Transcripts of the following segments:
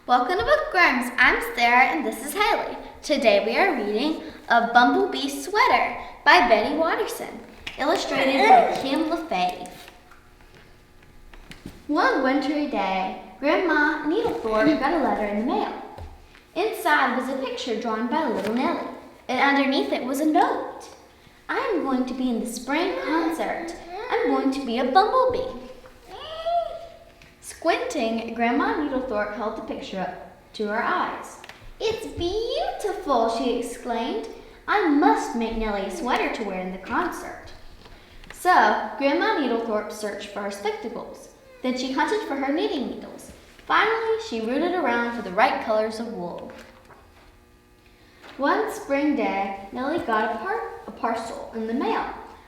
Welcome to Bookworms. I'm Sarah and this is Haley. Today we are reading A Bumblebee Sweater by Betty Watterson, illustrated by Kim LaFave. One wintry day, Grandma Needlethorpe got a letter in the mail. Inside was a picture drawn by little Nellie, and underneath it was a note. I am going to be in the spring concert. I'm going to be a bumblebee. Squinting, Grandma Needlethorpe held the picture up to her eyes. "It's beautiful," she exclaimed. "I must make Nellie a sweater to wear in the concert." So, Grandma Needlethorpe searched for her spectacles. Then she hunted for her knitting needles. Finally, she rooted around for the right colors of wool. One spring day, Nellie got a parcel in the mail.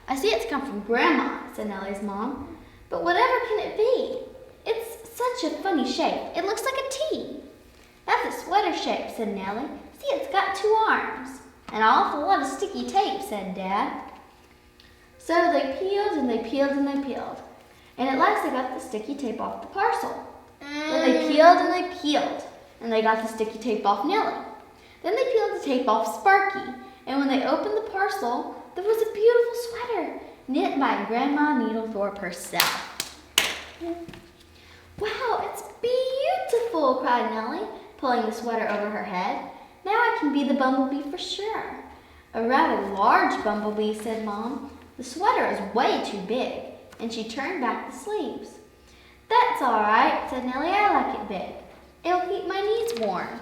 "I see it's come from Grandma," said Nellie's mom. "But whatever can it be? It's such a funny shape. It looks like a T." "That's a sweater shape," said Nellie. "See, it's got 2 arms. "An awful lot of sticky tape," said Dad. So they peeled and they peeled and they peeled. And at last they got the sticky tape off the parcel. Then they peeled and they peeled. And they got the sticky tape off Nellie. Then they peeled the tape off Sparky. And when they opened the parcel, there was a beautiful sweater knit by Grandma Needlethorpe herself. "Wow, it's beautiful," cried Nellie, pulling the sweater over her head. "Now I can be the bumblebee for sure." "A rather large bumblebee," said Mom. "The sweater is way too big," and she turned back the sleeves. "That's all right," said Nellie. "I like it big. It'll keep my knees warm."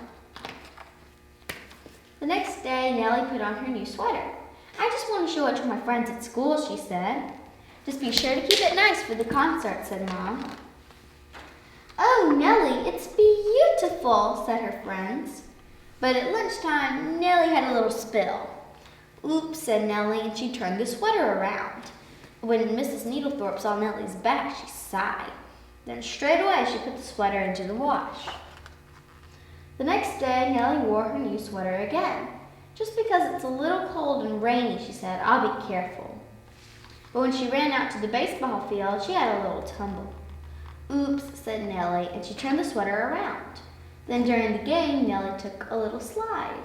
The next day, Nellie put on her new sweater. "I just want to show it to my friends at school," she said. "Just be sure to keep it nice for the concert," said Mom. "Oh, Nellie, it's beautiful," said her friends. But at lunchtime, Nellie had a little spill. "Oops," said Nellie, and she turned the sweater around. When Mrs. Needlethorpe saw Nellie's back, she sighed. Then straight away, she put the sweater into the wash. The next day, Nellie wore her new sweater again. "Just because it's a little cold and rainy," she said, "I'll be careful." But when she ran out to the baseball field, she had a little tumble. "Oops," said Nellie, and she turned the sweater around. Then during the game, Nellie took a little slide.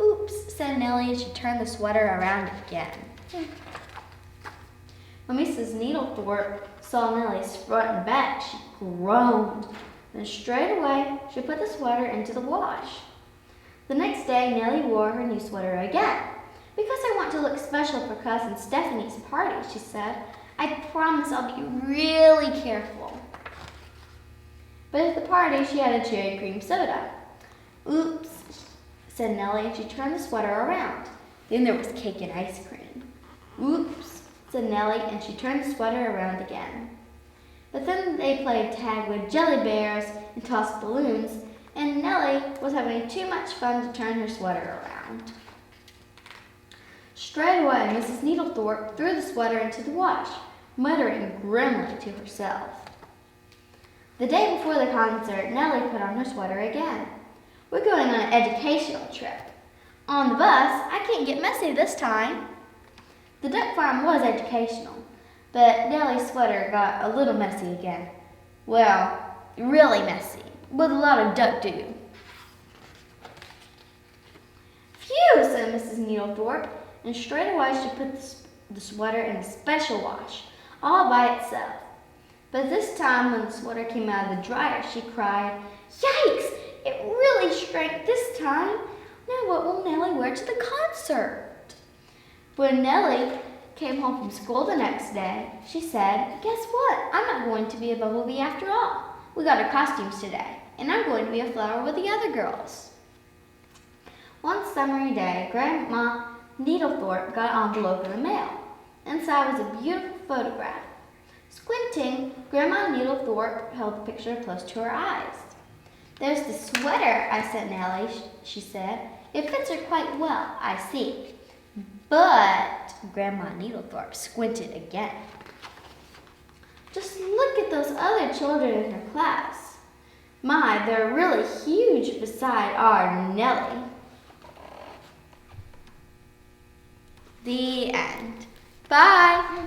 "Oops," said Nellie, and she turned the sweater around again. When Mrs. Needlethorpe saw Nellie's front and back, she groaned. Then straight away, she put the sweater into the wash. The next day, Nellie wore her new sweater again. "Because I want to look special for Cousin Stephanie's party," she said. "I promise I'll be really careful." But at the party, she had a cherry cream soda. "Oops," said Nellie, and she turned the sweater around. Then there was cake and ice cream. "Oops," said Nellie, and she turned the sweater around again. But then they played tag with jelly bears and tossed balloons, and Nellie was having too much fun to turn her sweater around. Straight away, Mrs. Needlethorpe threw the sweater into the wash, muttering grimly to herself. The day before the concert, Nellie put on her sweater again. "We're going on an educational trip. On the bus, I can't get messy this time." The duck farm was educational, but Nellie's sweater got a little messy again. Well, really messy, with a lot of duck doo. "Phew," said Mrs. Needlethorpe, and straight away she put the sweater in a special wash, all by itself. But this time, when the sweater came out of the dryer, she cried, "Yikes! It really shrank this time. Now what will Nellie wear to the concert?" When Nellie came home from school the next day, she said, "Guess what? I'm not going to be a bumblebee after all. We got our costumes today, and I'm going to be a flower with the other girls." One summery day, Grandma Needlethorpe got an envelope in the mail. Inside was a beautiful photograph. Squinting, Grandma Needlethorpe held the picture close to her eyes. "There's the sweater I sent Nellie," she said. "It fits her quite well, I see." But Grandma Needlethorpe squinted again. "Just look at those other children in her class. My, they're really huge beside our Nellie." The end. Bye.